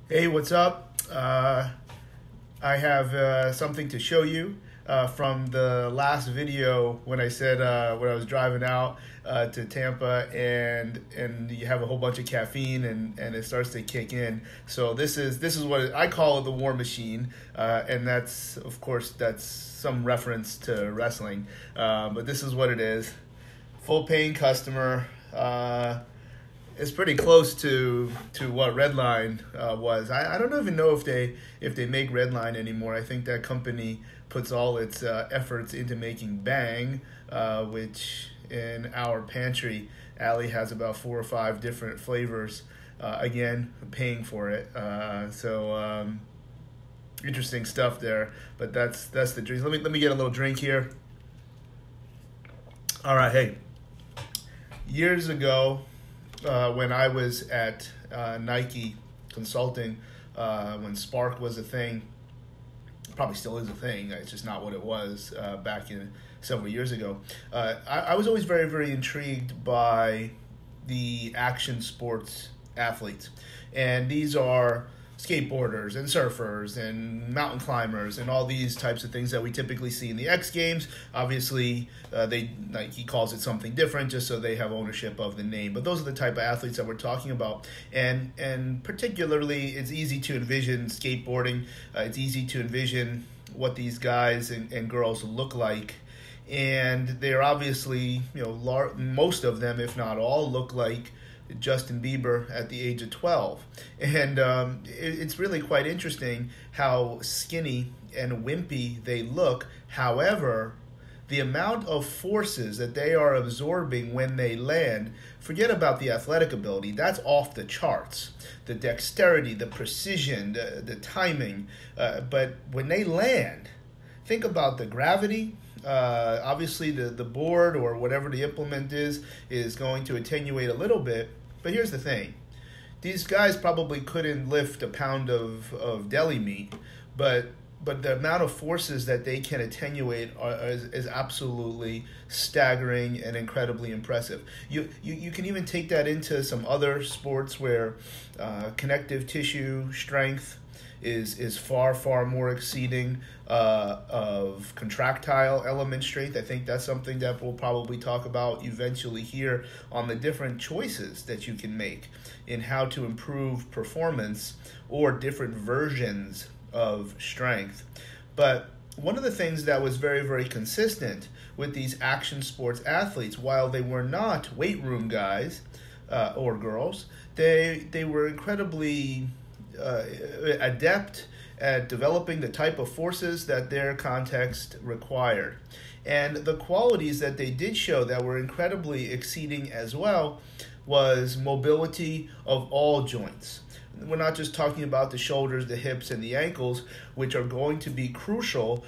Hey, what's up? I have something to show you from the last video when I said when I was driving out to Tampa and you have a whole bunch of caffeine and it starts to kick in. So this is what I call it, the war machine, and that's, of course, that's some reference to wrestling, but this is what it is. Full paying customer. It's pretty close to what Redline was. I don't even know if they make Redline anymore. I think that company puts all its efforts into making Bang, which in our pantry, Allie has about 4 or 5 different flavors. Again, paying for it. So interesting stuff there. But that's the drink. Let me get a little drink here. All right, hey. Years ago, when I was at Nike consulting, when Spark was a thing, probably still is a thing, it's just not what it was back in several years ago. I was always very, very intrigued by the action sports athletes. And these are skateboarders and surfers and mountain climbers and all these types of things that we typically see in the X Games. Obviously, he calls it something different just so they have ownership of the name. But those are the type of athletes that we're talking about. And particularly, it's easy to envision skateboarding. It's easy to envision what these guys and girls look like. And they're obviously, most of them, if not all, look like Justin Bieber at the age of 12. And it's really quite interesting how skinny and wimpy they look. However, the amount of forces that they are absorbing when they land, forget about the athletic ability, that's off the charts. The dexterity, the precision, the timing. But when they land, think about the gravity. Obviously, the board or whatever the implement is going to attenuate a little bit. But here's the thing. These guys probably couldn't lift a pound of deli meat, but the amount of forces that they can attenuate is absolutely staggering and incredibly impressive. You can even take that into some other sports where connective tissue strength is far more exceeding of contractile element strength. I think that's something that we'll probably talk about eventually here on the different choices that you can make in how to improve performance or different versions of strength. But one of the things that was very, very consistent with these action sports athletes, while they were not weight room guys or girls, they were incredibly adept at developing the type of forces that their context required. And the qualities that they did show that were incredibly exceeding as well was mobility of all joints. We're not just talking about the shoulders, the hips, and the ankles, which are going to be crucial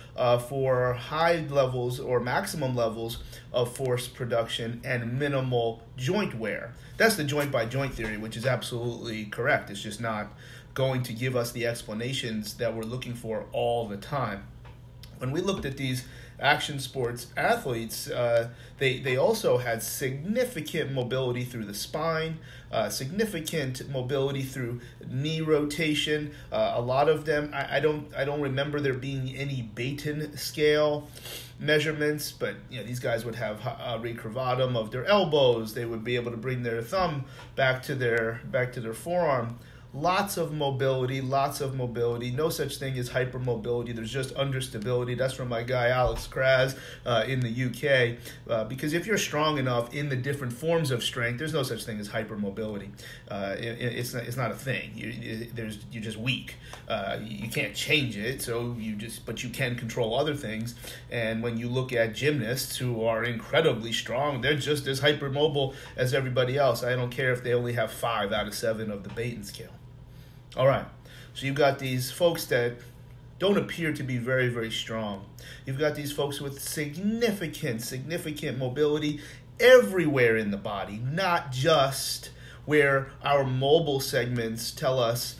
for high levels or maximum levels of force production and minimal joint wear. That's the joint-by-joint theory, which is absolutely correct. It's just not going to give us the explanations that we're looking for all the time. When we looked at these action sports athletes, they also had significant mobility through the spine, significant mobility through knee rotation. A lot of them, I don't remember there being any Baton scale measurements, but these guys would have recurvatum of their elbows. They would be able to bring their thumb back to their forearm. Lots of mobility. No such thing as hypermobility. There's just understability. That's from my guy Alex Kraz in the UK. Because if you're strong enough in the different forms of strength, there's no such thing as hypermobility. It's not a thing. You're just weak. You can't change it. But you can control other things. And when you look at gymnasts who are incredibly strong, they're just as hypermobile as everybody else. I don't care if they only have 5 out of 7 of the Baton scale. All right, so you've got these folks that don't appear to be very, very strong. You've got these folks with significant mobility everywhere in the body, not just where our mobile segments tell us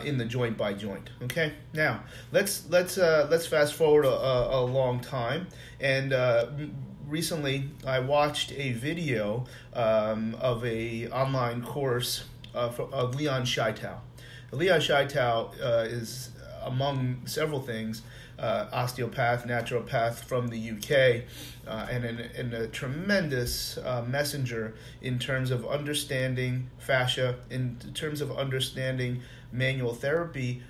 in the joint by joint. Okay, now let's fast forward a long time, and recently I watched a video of a online course of Leon Scheitau. Leon Scheitau is, among several things, osteopath, naturopath from the UK, and a tremendous messenger in terms of understanding fascia, in terms of understanding manual therapy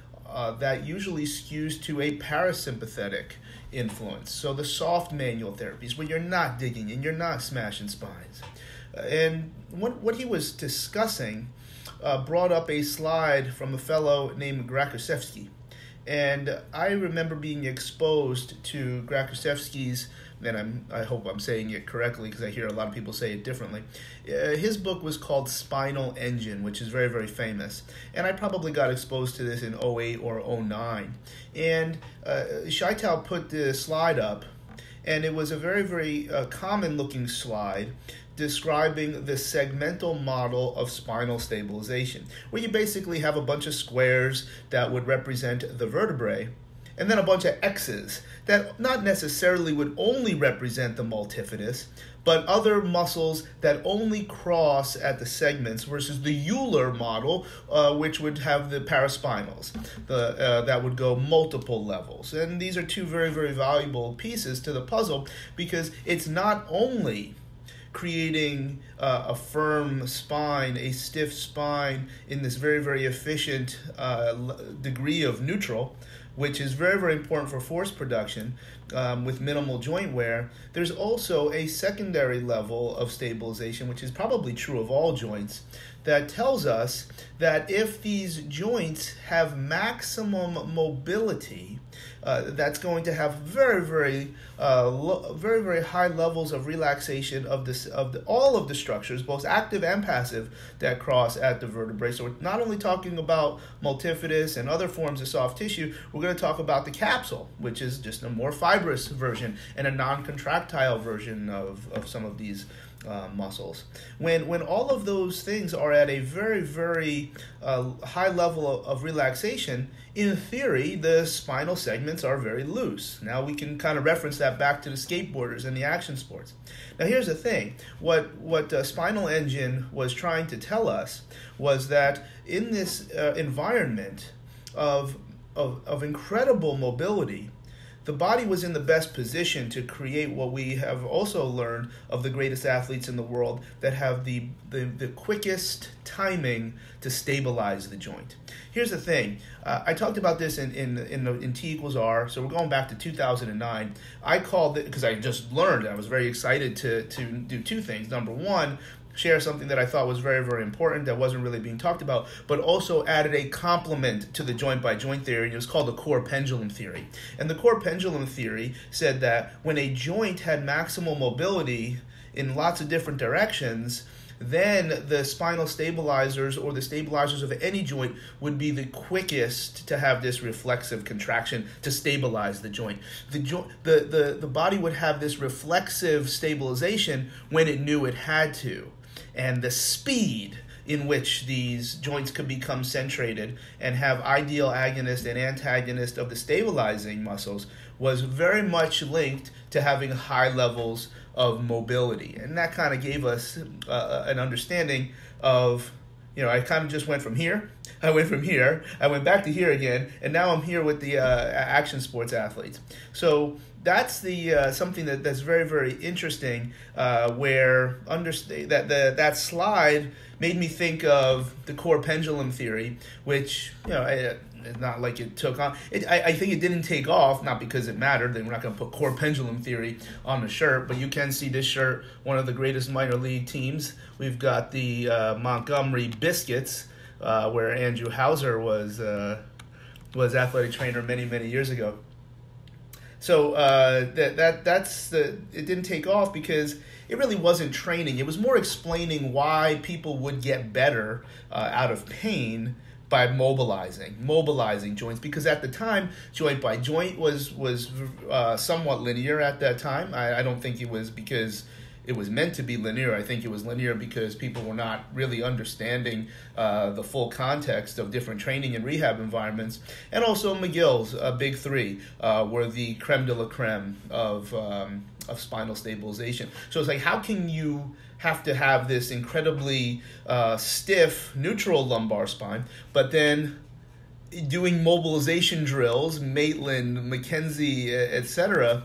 that usually skews to a parasympathetic influence. So the soft manual therapies where you're not digging and you're not smashing spines. And what he was discussing brought up a slide from a fellow named Grakusevsky. And I remember being exposed to Grakusevsky's, and I hope I'm saying it correctly because I hear a lot of people say it differently. His book was called Spinal Engine, which is very, very famous. And I probably got exposed to this in 2008 or 2009. And Scheitau put the slide up, and it was a very, very common-looking slide describing the segmental model of spinal stabilization, where you basically have a bunch of squares that would represent the vertebrae, and then a bunch of X's that not necessarily would only represent the multifidus, but other muscles that only cross at the segments, versus the Euler model, which would have the paraspinals, that would go multiple levels. And these are two very, very valuable pieces to the puzzle, because it's not only creating a firm spine, a stiff spine in this very, very efficient degree of neutral, which is very, very important for force production with minimal joint wear. There's also a secondary level of stabilization, which is probably true of all joints, that tells us that if these joints have maximum mobility, that's going to have very, very, very, very high levels of relaxation of all of the structures, both active and passive, that cross at the vertebrae. So we're not only talking about multifidus and other forms of soft tissue, we're going to talk about the capsule, which is just a more fibrous version and a non-contractile version of some of these muscles. When all of those things are at a very, very high level of relaxation, in theory, the spinal segments are very loose. Now we can kind of reference that back to the skateboarders and the action sports. Now here's the thing. What Spinal Engine was trying to tell us was that in this environment of incredible mobility, the body was in the best position to create what we have also learned of the greatest athletes in the world, that have the quickest timing to stabilize the joint. Here's the thing. I talked about this in T equals R, so we're going back to 2009. I called it, because I just learned, I was very excited to do two things. Number one, share something that I thought was very, very important that wasn't really being talked about, but also added a complement to the joint-by-joint theory, and it was called the Core Pendulum Theory. And the Core Pendulum Theory said that when a joint had maximal mobility in lots of different directions, then the spinal stabilizers, or the stabilizers of any joint, would be the quickest to have this reflexive contraction to stabilize the joint. The body would have this reflexive stabilization when it knew it had to. And the speed in which these joints could become centrated and have ideal agonist and antagonist of the stabilizing muscles was very much linked to having high levels of mobility. And that kind of gave us an understanding of, I kind of just went from here, I went from here, I went back to here again, and now I'm here with the action sports athletes. So that's the something that's very, very interesting, where that slide made me think of the Core Pendulum Theory, which, it's not like it took on. I think it didn't take off, not because it mattered. Then we're not going to put Core Pendulum Theory on the shirt, but you can see this shirt, one of the greatest minor league teams. We've got the Montgomery Biscuits, where Andrew Hauser was athletic trainer many, many years ago. So it didn't take off because it really wasn't training. It was more explaining why people would get better out of pain by mobilizing joints, because at the time, joint by joint was somewhat linear at that time. I don't think it was because it was meant to be linear. I think it was linear because people were not really understanding the full context of different training and rehab environments. And also McGill's Big Three were the creme de la creme of spinal stabilization. So it's like, how can you have to have this incredibly stiff neutral lumbar spine, but then doing mobilization drills, Maitland, McKenzie, etc.,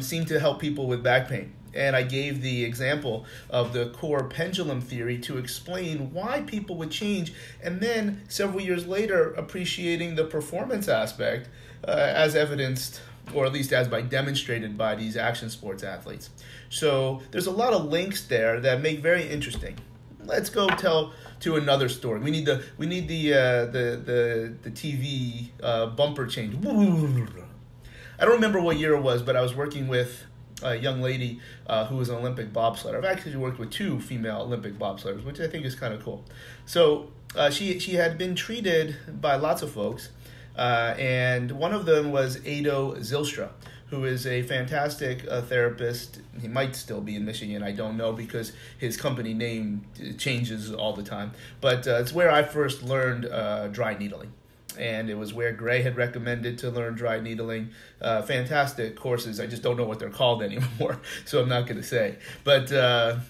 seem to help people with back pain. And I gave the example of the Core Pendulum Theory to explain why people would change, and then several years later appreciating the performance aspect as evidenced, or at least as by demonstrated by these action sports athletes. So there's a lot of links there that make very interesting. Let's go tell to another story. We need the TV bumper change. I don't remember what year it was, but I was working with a young lady who was an Olympic bobsledder. I've actually worked with 2 female Olympic bobsledders, which I think is kind of cool. So she had been treated by lots of folks, and one of them was Ado Zylstra, who is a fantastic therapist. He might still be in Michigan, I don't know, because his company name changes all the time. But it's where I first learned dry needling. And it was where Gray had recommended to learn dry needling. Fantastic courses. I just don't know what they're called anymore, so I'm not going to say. But the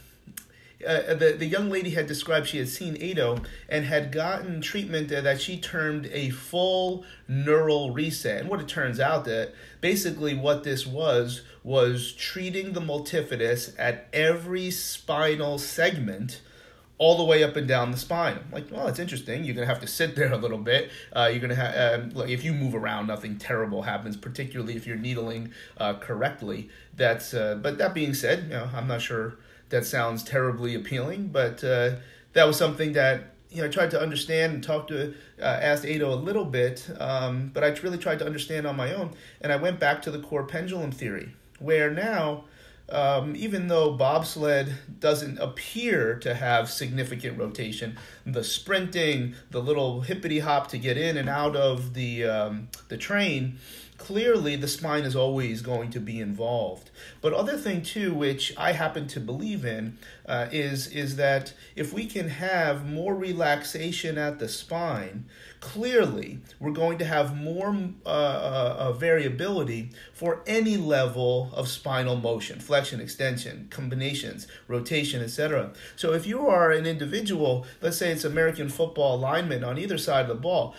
young lady had described she had seen Ado and had gotten treatment that she termed a full neural reset. And what it turns out that basically what this was treating the multifidus at every spinal segment all the way up and down the spine. I'm like, well, it's interesting. You're going to have to sit there a little bit. You're going to have, if you move around, nothing terrible happens, particularly if you're needling correctly. But that being said, I'm not sure that sounds terribly appealing, but that was something that I tried to understand and asked Ado a little bit, but I really tried to understand on my own. And I went back to the Core Pendulum Theory, where now, even though bobsled doesn't appear to have significant rotation, the sprinting, the little hippity hop to get in and out of the train, clearly the spine is always going to be involved. But other thing too, which I happen to believe in, is that if we can have more relaxation at the spine, clearly we're going to have more variability for any level of spinal motion, flexion, extension, combinations, rotation, etc. So if you are an individual, let's say it's American football lineman on either side of the ball,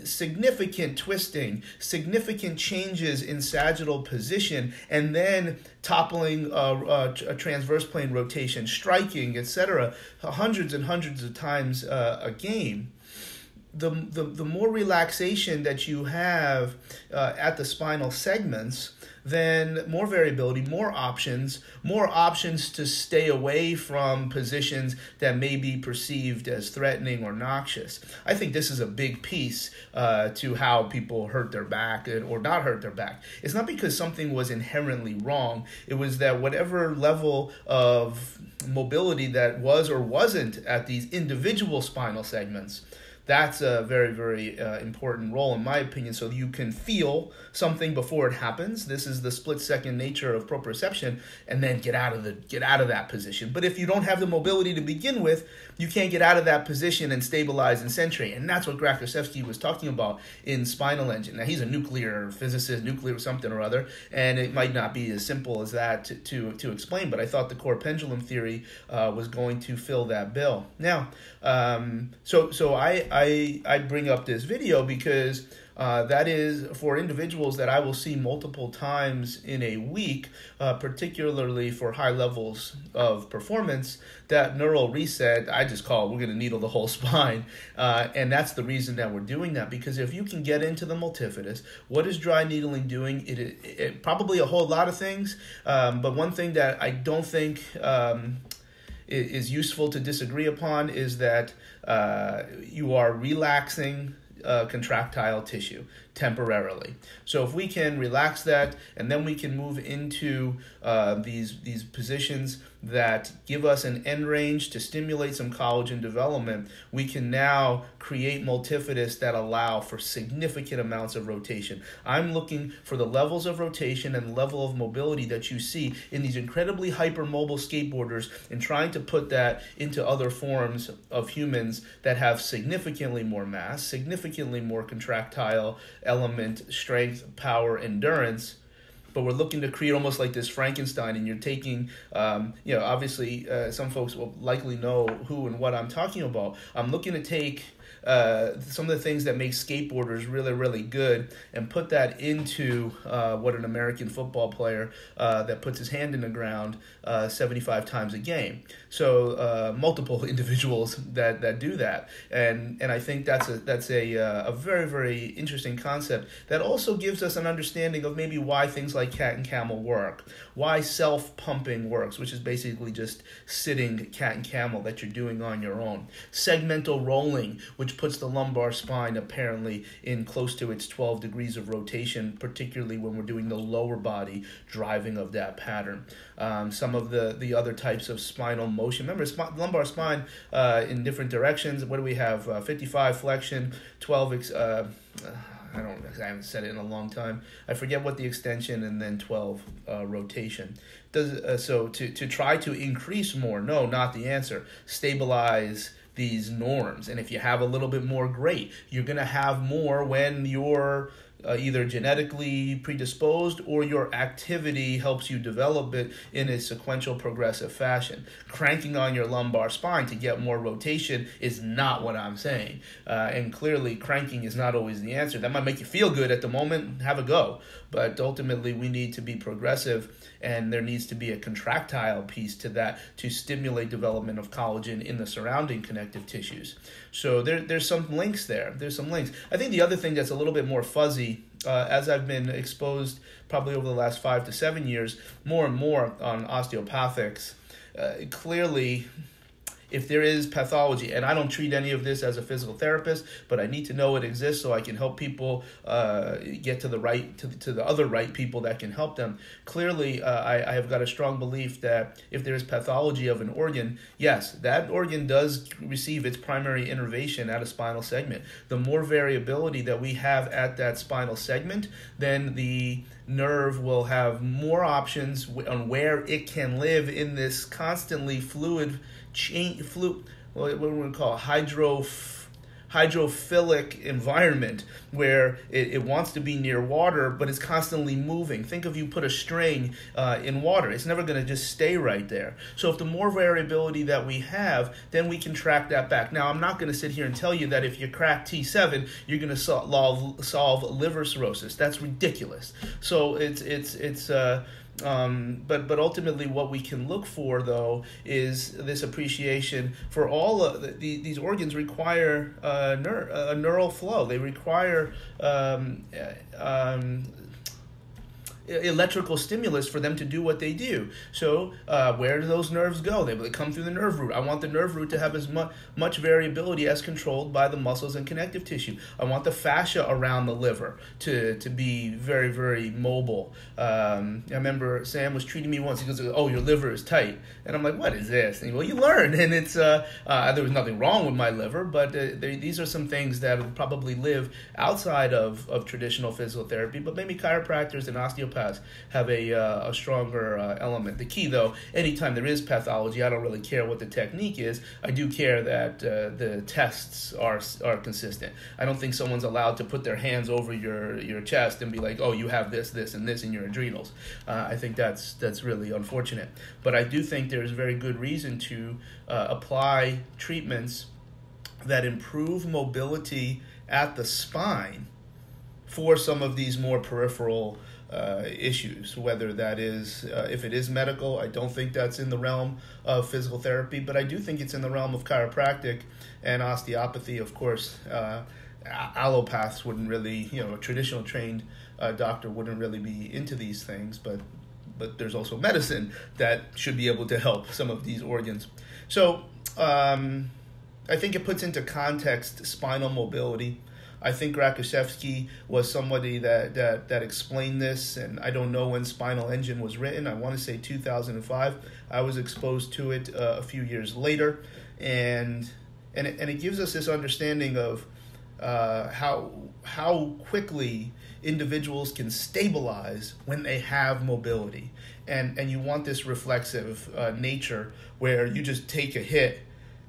significant twisting, significant changes in sagittal position, and then toppling a transverse plane rotation, striking, etc., hundreds and hundreds of times a game. The more relaxation that you have at the spinal segments, then more variability, more options to stay away from positions that may be perceived as threatening or noxious. I think this is a big piece to how people hurt their back or not hurt their back. It's not because something was inherently wrong. It was that whatever level of mobility that was or wasn't at these individual spinal segments, that's a very, very important role, in my opinion, so you can feel something before it happens. This is the split-second nature of proprioception, and then get out of that position. But if you don't have the mobility to begin with, you can't get out of that position and stabilize and centrate. And that's what Grakosevsky was talking about in Spinal Engine. Now, he's a nuclear physicist, nuclear something or other, and it might not be as simple as that to explain, but I thought the Core Pendulum Theory was going to fill that bill. Now, so I bring up this video because that is for individuals that I will see multiple times in a week, particularly for high levels of performance. That neural reset, I just call it, we're going to needle the whole spine. And that's the reason that we're doing that, because if you can get into the multifidus, what is dry needling doing? It probably a whole lot of things, but one thing that I don't think is useful to disagree upon is that you are relaxing contractile tissue temporarily. So if we can relax that, and then we can move into these positions that give us an end range to stimulate some collagen development, we can now create multifidus that allow for significant amounts of rotation. I'm looking for the levels of rotation and level of mobility that you see in these incredibly hypermobile skateboarders, and trying to put that into other forms of humans that have significantly more mass, significantly more contractile element, strength, power, endurance. But we're looking to create almost like this Frankenstein, and you're taking, obviously some folks will likely know who and what I'm talking about. I'm looking to take some of the things that make skateboarders really, really good, and put that into what an American football player that puts his hand in the ground 75 times a game. So multiple individuals that do that, and I think that's a very, very interesting concept that also gives us an understanding of maybe why things like cat and camel work, why self-pumping works, which is basically just sitting cat and camel that you're doing on your own. Segmental rolling, which puts the lumbar spine apparently in close to its 12 degrees of rotation, particularly when we're doing the lower body driving of that pattern. Some of the other types of spinal motion. Remember, lumbar spine in different directions. What do we have? 55 flexion, 12 I haven't said it in a long time. I forget what the extension, and then 12 rotation. So to try to increase more, no, not the answer. Stabilize these norms, and if you have a little bit more, great. You're going to have more when you're either genetically predisposed or your activity helps you develop it in a sequential progressive fashion. Cranking on your lumbar spine to get more rotation is not what I'm saying. And clearly cranking is not always the answer. That might make you feel good at the moment, have a go. But ultimately we need to be progressive, and there needs to be a contractile piece to that to stimulate development of collagen in the surrounding connective tissues. So there's some links there. There's some links. I think the other thing that's a little bit more fuzzy, as I've been exposed probably over the last 5 to 7 years, more and more on osteopathics, clearly, if there is pathology, and I don't treat any of this as a physical therapist, but I need to know it exists so I can help people get to the other right people that can help them. Clearly, I have got a strong belief that if there is pathology of an organ, yes, that organ does receive its primary innervation at a spinal segment. The more variability that we have at that spinal segment, then the nerve will have more options on where it can live in this constantly fluid what do we call hydrophilic environment, where it wants to be near water, but it's constantly moving. Think of you put a string in water. It's never going to just stay right there. So if the more variability that we have, then we can track that back. Now, I'm not going to sit here and tell you that if you crack T7, you're going to solve liver cirrhosis. That's ridiculous. So but ultimately what we can look for, though, is this appreciation for all of these organs require a neural flow. They require electrical stimulus for them to do what they do. So where do those nerves go? They come through the nerve root. I want the nerve root to have as much variability as controlled by the muscles and connective tissue. I want the fascia around the liver to be very, very mobile. I remember Sam was treating me once. He goes, "Oh, your liver is tight." And I'm like, "What is this?" And he goes, "Well, you learn." And it's there was nothing wrong with my liver, but these are some things that would probably live outside of traditional physical therapy, but maybe chiropractors and osteopaths have a stronger element. The key, though, anytime there is pathology, I don't really care what the technique is. I do care that the tests are consistent. I don't think someone's allowed to put their hands over your chest and be like, "Oh, you have this, this, and this in your adrenals." I think that's really unfortunate. But I do think there's very good reason to apply treatments that improve mobility at the spine for some of these more peripheral issues, whether that is, if it is medical, I don't think that's in the realm of physical therapy, but I do think it's in the realm of chiropractic and osteopathy. Of course, allopaths wouldn't really, a traditional trained doctor wouldn't really be into these things, but there's also medicine that should be able to help some of these organs. So I think it puts into context spinal mobility. I think Rakushevsky was somebody that explained this, and I don't know when Spinal Engine was written. I want to say 2005. I was exposed to it a few years later, and it gives us this understanding of how quickly individuals can stabilize when they have mobility, and you want this reflexive nature where you just take a hit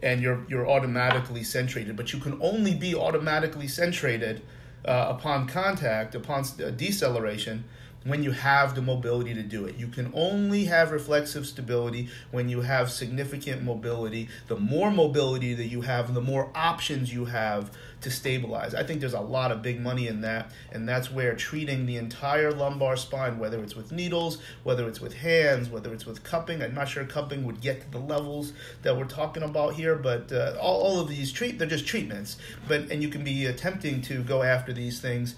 and you're automatically centrated, but you can only be automatically centrated upon contact, upon deceleration, when you have the mobility to do it. You can only have reflexive stability when you have significant mobility. The more mobility that you have, the more options you have to stabilize. I think there's a lot of big money in that, and that's where treating the entire lumbar spine, whether it's with needles, whether it's with hands, whether it's with cupping. I'm not sure cupping would get to the levels that we're talking about here, but all of these they're just treatments. And you can be attempting to go after these things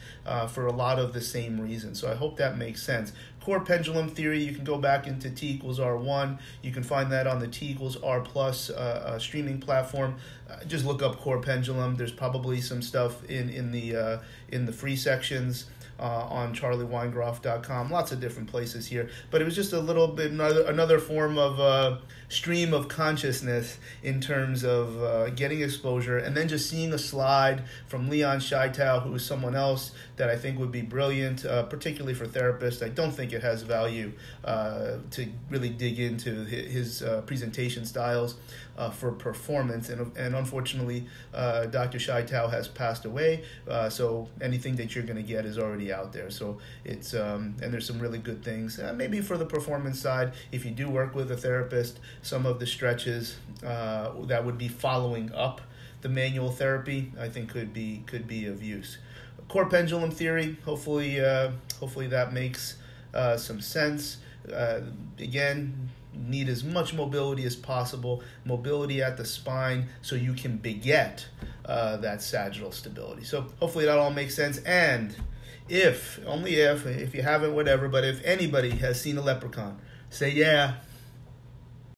for a lot of the same reasons. So I hope that makes sense. Core Pendulum Theory, you can go back into T equals R1. You can find that on the T equals R plus streaming platform. Just look up Core Pendulum. There's probably some stuff in the free sections on charlieweingroff.com. Lots of different places here. But it was just a little bit another form of stream of consciousness in terms of getting exposure, and then just seeing a slide from Leon Scheitau, who is someone else that I think would be brilliant, particularly for therapists. I don't think it has value to really dig into his presentation styles for performance, and unfortunately Dr. Scheitau has passed away, so anything that you're going to get is already out there. So it's and there's some really good things, maybe for the performance side. If you do work with a therapist, some of the stretches that would be following up the manual therapy, I think could be of use. Core Pendulum Theory, hopefully that makes some sense. Again, need as much mobility as possible, mobility at the spine, so you can beget that sagittal stability. So hopefully that all makes sense. And if you haven't, whatever, but if anybody has seen a leprechaun, say yeah.